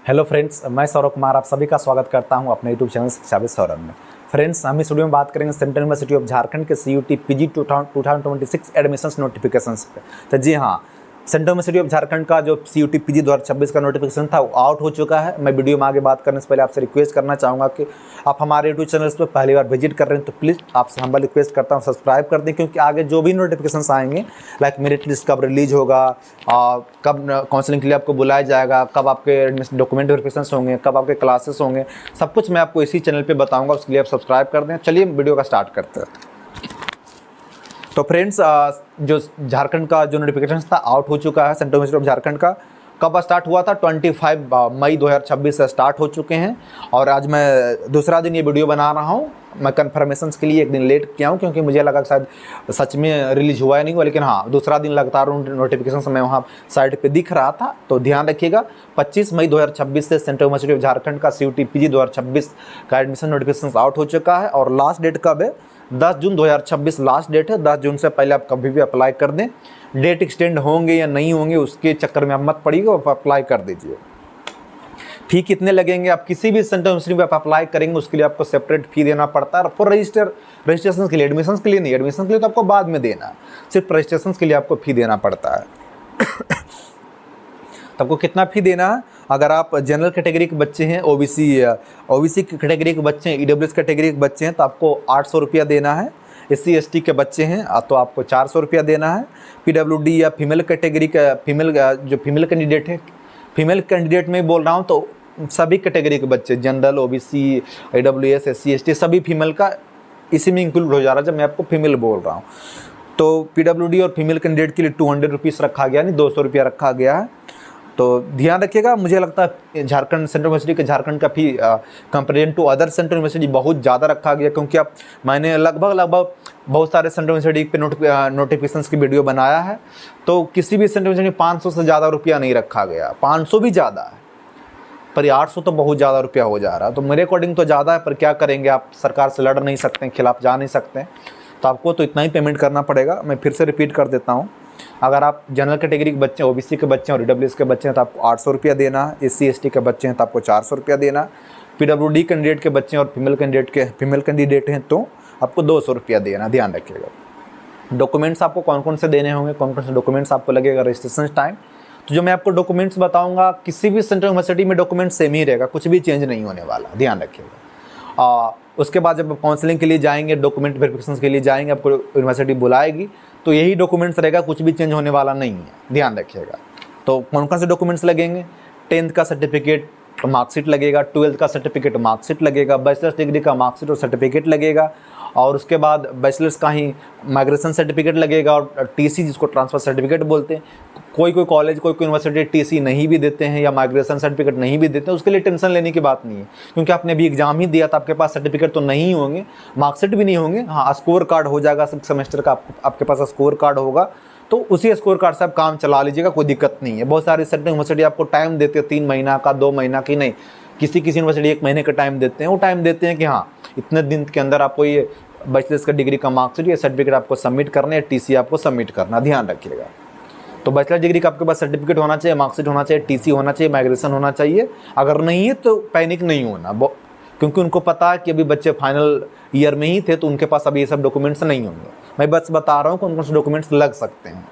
Hello friends, मैं सौरभ कुमार आप सभी का स्वागत करता हूं अपने यूट्यूब चैनल शिक्षा विद सौरभ में। फ्रेंड्स, हम इस वीडियो में बात करेंगे सेंट्रल यूनिवर्सिटी ऑफ झारखंड के CUT PG 2026 एडमिशन्स नोटिफिकेशंस पे। तो जी हाँ, सेंट्रल यूनिवर्सिटी ऑफ झारखंड का जो CUT PG 2026 का नोटिफिकेशन था वो आउट हो चुका है। मैं वीडियो में आगे बात करने से पहले आपसे रिक्वेस्ट करना चाहूँगा कि आप हमारे यूट्यूब चैनल पर पहली बार विजिट कर रहे हैं तो प्लीज़ आपसे हम्बल रिक्वेस्ट करता हूँ सब्सक्राइब कर दें, क्योंकि आगे जो भी नोटिफिकेशंस आएंगे लाइक मेरिट लिस्ट कब रिलीज होगा, कब काउंसलिंग के लिए आपको बुलाया जाएगा, कब आपके एडमिशन डॉक्यूमेंट वेरिफिकेशन होंगे, कब आपके क्लासेस होंगे, सब कुछ मैं आपको इसी चैनल पे बताऊंगा। उसके लिए आप सब्सक्राइब कर दें। चलिए वीडियो का स्टार्ट करते हैं। तो फ्रेंड्स, जो झारखंड का जो नोटिफिकेशन था आउट हो चुका है। सेंट्रल यूनिवर्सिटी ऑफ झारखंड का कब स्टार्ट हुआ था? 25 मई 2026 से स्टार्ट हो चुके हैं। और आज मैं दूसरा दिन ये वीडियो बना रहा हूँ। मैं कन्फर्मेशन के लिए एक दिन लेट किया हूँ, क्योंकि मुझे लगा शायद सच में रिलीज हुआ नहीं हुआ, लेकिन हाँ दूसरा दिन लगातार नोटिफिकेशन मैं वहाँ साइट पे दिख रहा था। तो ध्यान रखिएगा, 25 मई 2026 से सेंट्रल यूनिवर्सिटी ऑफ झारखंड का CUT PG 2026 का एडमिशन नोटिफिकेशन आउट हो चुका है। और लास्ट डेट कब है? 10 जून 2026 लास्ट डेट है। 10 जून से पहले आप कभी भी अप्लाई कर दें। डेट एक्सटेंड होंगे या नहीं होंगे उसके चक्कर में आप मत पड़िएगा, आप अप्लाई कर दीजिए। फी कितने लगेंगे? आप किसी भी सेंट्रल यूनिवर्सिटी में आप अप्लाई करेंगे उसके लिए आपको सेपरेट फी देना पड़ता है। फॉर रजिस्ट्रेशन के लिए, एडमिशन के लिए नहीं, एडमिशन के लिए तो आपको बाद में देना है, सिर्फ रजिस्ट्रेशन के लिए आपको फी देना पड़ता है। तो आपको कितना फ़ी देना है? अगर आप जनरल कैटेगरी के बच्चे हैं, ओबीसी कैटेगरी के बच्चे हैं, EWS कैटेगरी के बच्चे हैं तो आपको 800 रुपया देना है। SC ST के बच्चे हैं तो आपको 400 रुपया देना है। PWD या फीमेल कैटेगरी का जो फीमेल कैंडिडेट है, फीमेल कैंडिडेट में बोल रहा हूँ तो सभी कैटेगरी के बच्चे, general, OBC, EWS, SC ST सभी फीमेल का इसी में इंक्लूड हो जा रहा है जब मैं आपको फीमेल बोल रहा हूँ। तो PWD और फीमेल कैंडिडेट के लिए 200 रुपीज़ रखा गया, नहीं 200 रुपया रखा गया है। तो ध्यान रखिएगा। मुझे लगता है झारखंड सेंट्रल यूनिवर्सिटी के झारखंड का fee comparison to other central university बहुत ज़्यादा रखा गया, क्योंकि अब मैंने लगभग बहुत सारे सेंट्रल यूनिवर्सिटी पे नोटिफिकेशंस की वीडियो बनाया है। तो किसी भी सेंट्रल यूनिवर्सिटी में 500 से ज़्यादा रुपया नहीं रखा गया। 500 भी ज़्यादा है, पर 800 तो बहुत ज़्यादा रुपया हो जा रहा है। तो मेरे अकॉर्डिंग तो ज़्यादा है, पर क्या करेंगे, आप सरकार से लड़ नहीं सकते हैं, खिलाफ जा नहीं सकते हैं, तो आपको तो इतना ही पेमेंट करना पड़ेगा। मैं फिर से रिपीट कर देता हूँ। अगर आप जनरल कैटेगरी के बच्चे, OBC के बच्चे और EWS के बच्चे हैं तो आपको 800 रुपया देना है। SC ST के बच्चे हैं तो आपको 400 रुपया देना है। PWD कैंडिडेट के बच्चे और फीमेल कैंडिडेट हैं तो आपको 200 रुपया देना। ध्यान रखिएगा। डॉक्यूमेंट्स आपको कौन कौन से देने होंगे, कौन कौन से डॉक्यूमेंट्स आपको लगेगा रजिस्ट्रेशन टाइम, तो जो मैं आपको डॉक्यूमेंट्स बताऊँगा किसी भी सेंट्रल यूनिवर्सिटी में डॉक्यूमेंट सेम ही रहेगा, कुछ भी चेंज नहीं होने वाला। ध्यान रखिएगा। उसके बाद जब काउंसलिंग के लिए जाएंगे, डॉक्यूमेंट वेरिफिकेशन के लिए जाएंगे, आपको यूनिवर्सिटी बुलाएगी तो यही डॉक्यूमेंट्स रहेगा, कुछ भी चेंज होने वाला नहीं है। ध्यान रखिएगा। तो कौन कौन से डॉक्यूमेंट्स लगेंगे? 10th का सर्टिफिकेट, मार्कशीट लगेगा। 12th का सर्टिफिकेट, मार्कशीट लगेगा। बैचलर्स डिग्री का मार्कशीट और सर्टिफिकेट लगेगा। और उसके बाद बैचलर्स का ही माइग्रेशन सर्टिफिकेट लगेगा और TC, जिसको ट्रांसफ़र सर्टिफिकेट बोलते हैं। कोई कॉलेज, कोई यूनिवर्सिटी TC नहीं भी देते हैं या माइग्रेशन सर्टिफिकेट नहीं भी देते हैं, उसके लिए टेंशन लेने की बात नहीं है, क्योंकि आपने अभी एग्जाम ही दिया था, आपके पास सर्टिफिकेट तो नहीं होंगे, मार्कशीट भी नहीं होंगे। हाँ, स्कोर कार्ड हो जाएगा, सब सेमेस्टर का आपके पास स्कोर कार्ड होगा, तो उसी स्कोर कार्ड से आप काम चला लीजिएगा, कोई दिक्कत नहीं है। बहुत सारी सेंट्रल यूनिवर्सिटी आपको टाइम देते हैं 3 महीना का, 2 महीना की नहीं, किसी यूनिवर्सिटी 1 महीने का टाइम देते हैं। वो टाइम देते हैं कि हाँ इतने दिन के अंदर आपको ये बैचलर्स का डिग्री का मार्कशीट या सर्टिफिकेट आपको सबमिट करना है, TC आपको सबमिट करना। ध्यान रखिएगा। तो बैचलर डिग्री का आपके पास सर्टिफिकेट होना चाहिए, मार्कशीट होना चाहिए, TC होना चाहिए, माइग्रेशन होना चाहिए। अगर नहीं है तो पैनिक नहीं होना, क्योंकि उनको पता है कि अभी बच्चे फाइनल ईयर में ही थे तो उनके पास अभी ये सब डॉक्यूमेंट्स नहीं होंगे। मैं बस बता रहा हूँ कौन कौन से डॉक्यूमेंट्स लग सकते हैं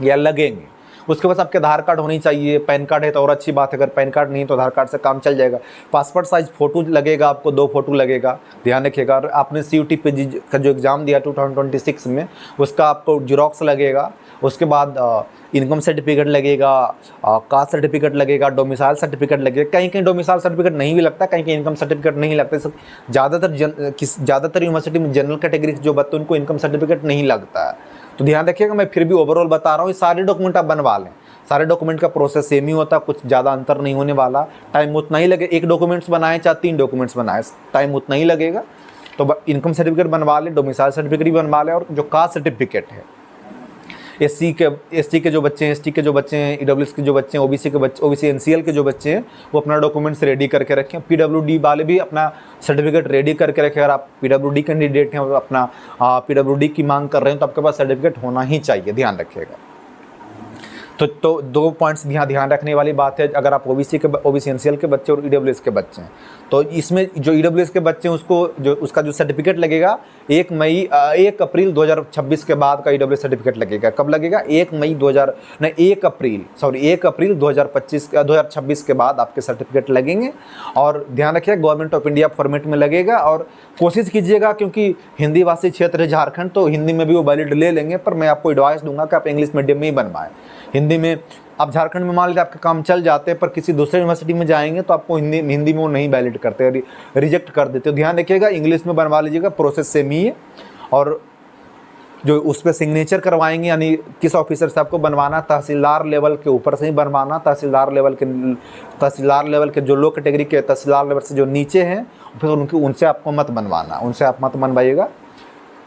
या लगेंगे। उसके पास आपके आधार कार्ड होनी चाहिए। पैन कार्ड है तो और अच्छी बात है, अगर पैन कार्ड नहीं है तो आधार कार्ड से काम चल जाएगा। पासपोर्ट साइज फ़ोटो लगेगा, आपको 2 फोटो लगेगा। ध्यान रखिएगा। और आपने CUT PG का जो एग्ज़ाम दिया 2026 में, उसका आपको जीरोक्स लगेगा। उसके बाद इनकम सर्टिफिकेट लगेगा, कास्ट सर्टिफिकेट लगेगा, डोमिसाइल सर्टिफिकेट लगेगा। कहीं कहीं डोमिसाइल सर्टिफिकेट नहीं भी लगता, कहीं कहीं इनकम सर्टिफिकेट नहीं लगता। ज़्यादातर यूनिवर्सिटी में जनरल कैटेगरी जो बच्चे उनको इनकम सर्टिफिकेट नहीं लगता है। तो ध्यान रखिएगा। मैं फिर भी ओवरऑल बता रहा हूँ, ये सारे डॉक्यूमेंट आप बनवा लें। सारे डॉक्यूमेंट का प्रोसेस सेम ही होता, कुछ ज़्यादा अंतर नहीं होने वाला। टाइम उतना ही लगे, 1 डॉक्यूमेंट्स बनाए चाहे 3 डॉक्यूमेंट्स बनाए, टाइम उतना ही लगेगा। तो इनकम सर्टिफिकेट बनवा लें, डोमिसाइल सर्टिफिकेट भी बनवा लें। और जो कास्ट सर्टिफिकेट है, SC के जो बच्चे हैं, ST के जो बच्चे हैं, EWS के जो बच्चे हैं, OBC के बच्चे, OBC NCL के जो बच्चे हैं, वो अपना डॉक्यूमेंट्स रेडी करके रखें। PWD वाले भी अपना सर्टिफिकेट रेडी करके रखें। अगर आप PWD कैंडिडेट हैं और अपना PWD की मांग कर रहे हैं तो आपके पास सर्टिफिकेट होना ही चाहिए। ध्यान रखिएगा। तो 2 पॉइंट्स यहाँ ध्यान रखने वाली बात है। अगर आप ओबीसी एनसीएल के बच्चे और ईडब्ल्यूएस के बच्चे हैं, तो इसमें जो ईडब्ल्यूएस के बच्चे हैं उसका जो सर्टिफिकेट लगेगा 1 अप्रैल 2026 के बाद का ईडब्ल्यूएस सर्टिफिकेट लगेगा। कब लगेगा? 1 अप्रैल 2026 के बाद आपके सर्टिफिकेट लगेंगे। और ध्यान रखिए गवर्नमेंट ऑफ इंडिया फॉर्मेट में लगेगा, और कोशिश कीजिएगा, क्योंकि हिंदी भाषी क्षेत्र है झारखंड, तो हिंदी में भी वो वैलिड ले लेंगे, पर मैं आपको एडवाइस दूंगा कि आप इंग्लिश मीडियम में ही बनवाएं। हिंदी में आप झारखंड में मान लीजिए आपका काम चल जाते हैं, पर किसी दूसरे यूनिवर्सिटी में जाएंगे तो आपको हिंदी में वो नहीं वैलिड करते, रिजेक्ट कर देते। तो ध्यान रखिएगा इंग्लिश में बनवा लीजिएगा, प्रोसेस सेम ही है। और जो उस पर सिग्नेचर करवाएंगे, यानी किस ऑफिसर से आपको बनवाना, तहसीलदार लेवल के ऊपर से ही बनवाना। तहसीलदार लेवल के जो लो कैटेगरी के तहसीलदार लेवल से जो नीचे हैं, फिर उनसे आपको मत बनवाना, उनसे आप मत बनवाइएगा।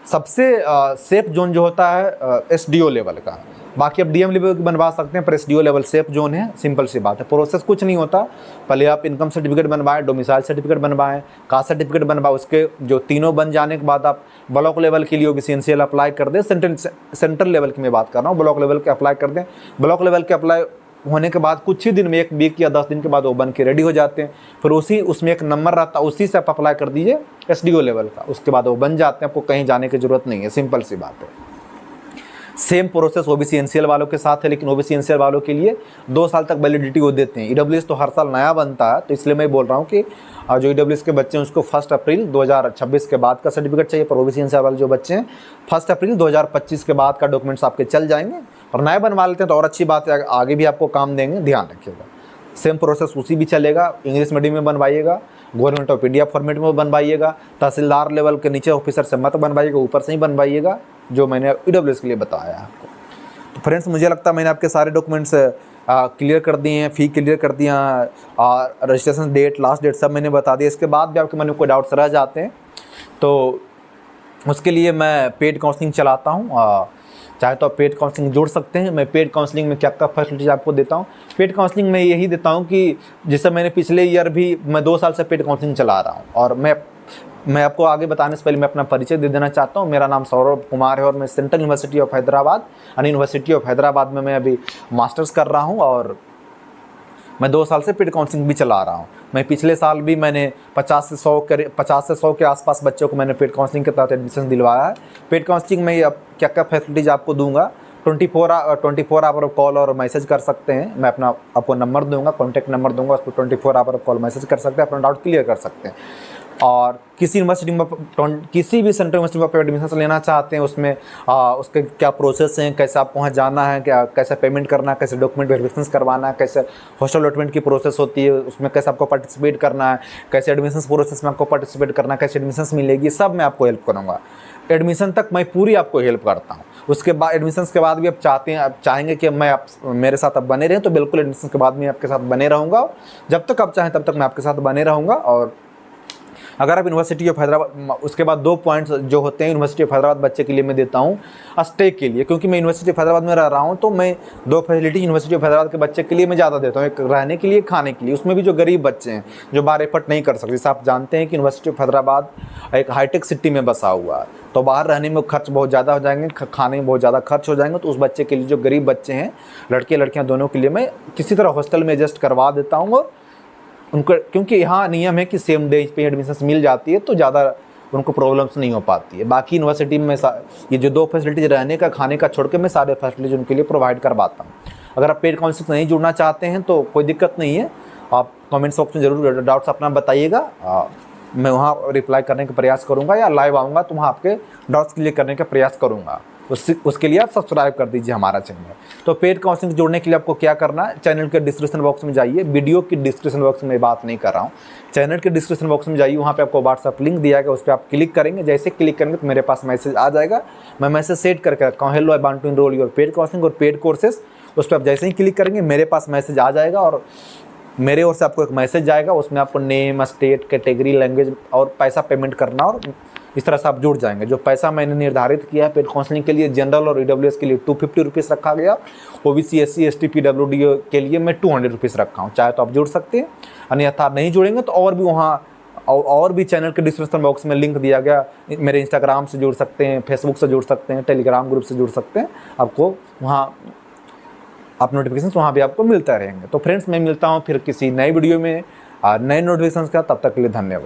सबसे सेफ जोन जो होता है एसडीओ लेवल का। बाकी आप डीएम लेवल बनवा सकते हैं, पर एसडीओ लेवल सेफ जोन है। सिंपल सी बात है, प्रोसेस कुछ नहीं होता। पहले आप इनकम सर्टिफिकेट बनवाएं, डोमिसाइल सर्टिफिकेट बनवाएं, कास्ट सर्टिफिकेट बनवाएं। उसके जो तीनों बन जाने के बाद आप ब्लॉक लेवल के लिए ओबीसी एनसीएल अप्लाई कर दें। सेंट्रल लेवल की मैं बात कर रहा हूँ, ब्लॉक लेवल के अप्लाई कर दें। ब्लॉक लेवल के अप्लाई होने के बाद कुछ ही दिन में, 1 वीक या 10 दिन के बाद वो बन के रेडी हो जाते हैं। फिर उसमें एक नंबर रहता है, उसी से आप अप्लाई कर दीजिए एसडीओ लेवल का। उसके बाद वो बन जाते हैं, आपको कहीं जाने की ज़रूरत नहीं है। सिंपल सी बात है। सेम प्रोसेस ओबीसी एनसीएल वालों के साथ है, लेकिन ओबीसी एनसीएल वालों के लिए 2 साल तक वैलिडिटी वो देते हैं। ईडब्ल्यूएस तो हर साल नया बनता है, तो इसलिए मैं बोल रहा हूँ कि जो ईडब्ल्यूएस के बच्चे हैं उसको 1 अप्रैल 2026 के बाद का सर्टिफिकेट चाहिए, पर ओबीसी एनसीएल वाले जो बच्चे हैं 1 अप्रैल 2025 के बाद का डॉक्यूमेंट्स आपके चल जाएंगे। और नए बनवा लेते हैं तो और अच्छी बात है, आगे भी आपको काम देंगे। ध्यान रखिएगा सेम प्रोसेस उसी भी चलेगा। इंग्लिश मीडियम में बनवाइएगा, गवर्नमेंट ऑफ इंडिया फॉर्मेट में बनवाइएगा। तहसीलदार लेवल के नीचे ऑफिसर से मत बनवाइएगा, ऊपर से ही बनवाइएगा, जो मैंने ईडब्ल्यूएस के लिए बताया है आपको। तो फ्रेंड्स, मुझे लगता है मैंने आपके सारे डॉक्यूमेंट्स क्लियर कर दिए हैं, फ़ी क्लियर कर दिया, रजिस्ट्रेशन डेट, लास्ट डेट सब मैंने बता दिया। इसके बाद भी आपके मन में कोई डाउट्स रह जाते हैं तो उसके लिए मैं पेड काउंसलिंग चलाता हूँ। चाहे तो आप पेड काउंसलिंग जोड़ सकते हैं। मैं पेड काउंसलिंग में क्या क्या फैसिलिटीज़ आपको देता हूँ। पेड काउंसलिंग में यही देता हूँ कि जैसे मैंने पिछले ईयर भी मैं 2 साल से पेड काउंसलिंग चला रहा हूँ। और मैं आपको आगे बताने से पहले मैं अपना परिचय दे देना चाहता हूँ। मेरा नाम सौरभ कुमार है और मैं सेंट्रल यूनिवर्सिटी ऑफ हैदराबाद यानी यूनिवर्सिटी ऑफ हैदराबाद में मैं अभी मास्टर्स कर रहा हूँ। और मैं 2 साल से पेड काउंसलिंग भी चला रहा हूँ। मैं पिछले साल भी मैंने 50 से 100 के आसपास बच्चों को मैंने पेड काउंसलिंग के तहत एडमिशन दिलवाया है। पेड काउंसलिंग में अब क्या क्या फैसिलिटीज़ आपको दूंगा, 24 आवर कॉल और मैसेज कर सकते हैं। मैं अपना आपको नंबर दूंगा, कॉन्टैक्ट नंबर दूंगा, उस पर 24 आवर कॉल मैसेज कर सकते हैं, अपना डाउट क्लियर कर सकते हैं। और किसी यूनिवर्सिटी में, किसी भी सेंट्रल यूनिवर्सिटी में आप एडमिशन लेना चाहते हैं, उसमें उसके क्या प्रोसेस हैं, कैसे आपको वहाँ जाना है, क्या कैसे पेमेंट करना है, कैसे डॉक्यूमेंट वेरिफिकेशन करवाना है, कैसे हॉस्टल अलॉटमेंट की प्रोसेस होती है, उसमें कैसे आपको पार्टिसिपेट करना है, कैसे एडमिशन प्रोसेस में आपको पार्टिसिपेट करना है, कैसे एडमिशन मिलेगी, सब मैं आपको हेल्प करूँगा। एडमिशन तक मैं पूरी आपको हेल्प करता हूँ। उसके बाद एडमिशन के बाद भी आप चाहेंगे कि मैं मेरे साथ अब बने रहें, तो बिल्कुल एडमिशन के बाद भी आपके साथ बने रहूँगा। जब तक आप चाहें तब तक मैं आपके साथ बने रहूँगा। और अगर आप यूनिवर्सिटी ऑफ हैदराबाद, उसके बाद 2 पॉइंट्स जो होते हैं यूनिवर्सिटी ऑफ हैदराबाद बच्चे के लिए मैं देता हूँ स्टे के लिए, क्योंकि मैं यूनिवर्सिटी ऑफ हैदराबाद में रह रहा हूँ, तो मैं 2 फैसिलिटी यूनिवर्सिटी ऑफ हैदराबाद के बच्चे के लिए मैं ज़्यादा देता हूँ, एक रहने के लिए, खाने के लिए। उसमें भी जो गरीब बच्चे हैं, जो बाहर एफर्ट नहीं कर सकते, जैसे आप जानते हैं कि यूनिवर्सिटी ऑफ हैदराबाद एक हाईटेक सिटी में बसा हुआ है, तो बाहर रहने में खर्च बहुत ज़्यादा हो जाएंगे, खाने में बहुत ज़्यादा खर्च हो जाएंगे। तो उस बच्चे के लिए, जो गरीब बच्चे हैं, लड़के लड़कियाँ दोनों के लिए, मैं किसी तरह हॉस्टल में एडजस्ट करवा देता हूँ। और उनको, क्योंकि यहाँ नियम है कि सेम डे पे एडमिशन मिल जाती है, तो ज़्यादा उनको प्रॉब्लम्स नहीं हो पाती है। बाकी यूनिवर्सिटी में ये जो 2 फैसिलिटीज़, रहने का, खाने का छोड़ के, मैं सारे फैसिलिटीज़ उनके लिए प्रोवाइड करवाता हूँ। अगर आप पेड काउंसलिंग नहीं जुड़ना चाहते हैं तो कोई दिक्कत नहीं है, आप कमेंट बॉक्स में ज़रूर डाउट्स अपना बताइएगा। मैं वहाँ रिप्लाई करने का प्रयास करूँगा, या लाइव आऊँगा तो वहाँ आपके डाउट्स क्लियर करने का प्रयास करूँगा। उसके लिए आप सब्सक्राइब कर दीजिए हमारा चैनल। तो पेड काउंसलिंग जोड़ने के लिए आपको क्या करना है, चैनल के डिस्क्रिप्शन बॉक्स में जाइए। वीडियो की डिस्क्रिप्शन बॉक्स में बात नहीं कर रहा हूँ, चैनल के डिस्क्रिप्शन बॉक्स में जाइए, वहाँ पे आपको व्हाट्सअप लिंक दिया गया, उस पर आप क्लिक करेंगे। जैसे क्लिक करेंगे तो मेरे पास मैसेज आ जाएगा, मैं मैसेज सेट करके रखा हूँ, hello I want to enroll your paid counselling और पेड कोर्सेज। उस पर आप जैसे ही क्लिक करेंगे मेरे पास मैसेज आ जाएगा, और मेरे ओर से आपको एक मैसेज जाएगा, उसमें आपको नेम, स्टेट, कैटेगरी, लैंग्वेज और पैसा पेमेंट करना, और इस तरह से आप जुड़ जाएंगे। जो पैसा मैंने निर्धारित किया है पेड काउंसलिंग के लिए, जनरल और ईडब्ल्यूएस के लिए 250 रुपीज़ रखा गया, ओबीसी, SC, ST, PWD के लिए मैं 200 रुपीज़ रखा हूँ। चाहे तो आप जुड़ सकते हैं, अन्यथा नहीं जुड़ेंगे तो और भी वहाँ और भी चैनल के डिस्क्रिप्शन बॉक्स में लिंक दिया गया, मेरे इंस्टाग्राम से जुड़ सकते हैं, फेसबुक से जुड़ सकते हैं, टेलीग्राम ग्रुप से जुड़ सकते हैं। आपको वहाँ आप नोटिफिकेशन वहाँ भी आपको मिलता रहेंगे। तो फ्रेंड्स, मैं मिलता हूँ फिर किसी नए वीडियो में नए नोटिफिकेशन का। तब तक के लिए धन्यवाद।